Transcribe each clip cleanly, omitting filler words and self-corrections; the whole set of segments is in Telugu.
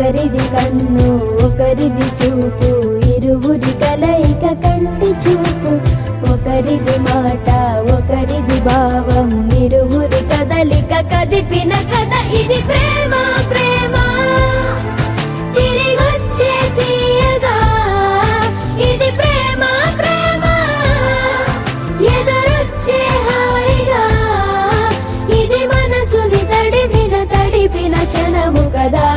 ఒకరిది కన్ను ఒకరిది చూపు, ఇరువురి కలయిక కంటి చూపు. ఒకరిది మాట ఒకరిది భావం, ఇరువురి కదలిక కదిపిన కథ ఇది ప్రేమ. ప్రేమ తిరిగొచ్చే తీయగా ఇది ప్రేమ. ప్రేమ ఎదురొచ్చే హాయిగా ఇది మనసుని తడిపిన క్షణము కదా.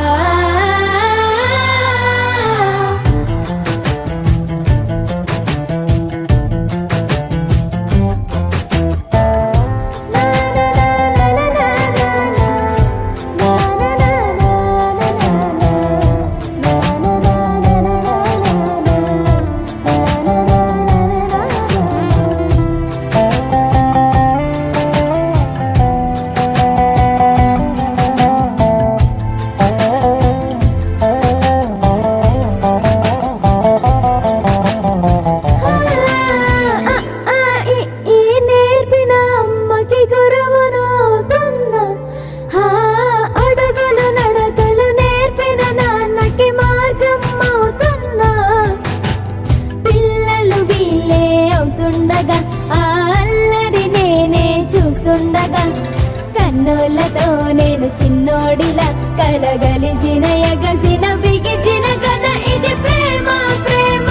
కన్నులతో నేను చిన్నోడిలా కలగలిసిన ఎగసిన బిగిసిన కథ ఇది ప్రేమ. ప్రేమ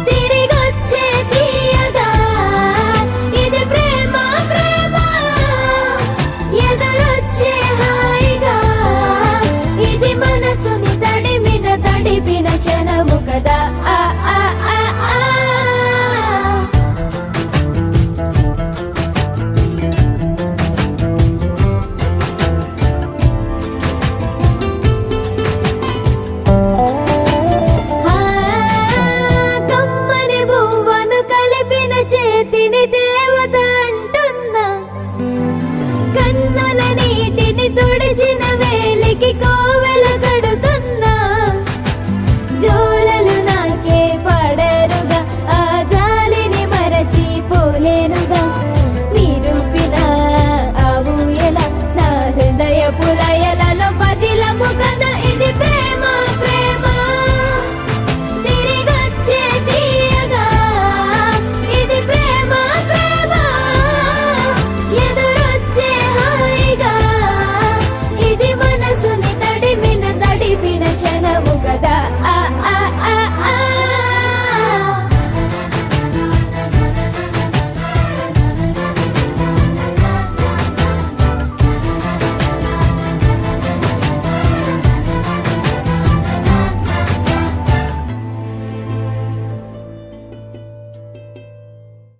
తిరిగొచ్చే తీయగా ఇది ప్రేమ. ప్రేమ ఎదురొచ్చే హాయిగా ఇది మనసుని తడిపిన క్షణము కదా. ఆ ఆ ఆ ఆ చేతిని దేవత అంటున్నా, కన్నుల నీటిని తుడిచిన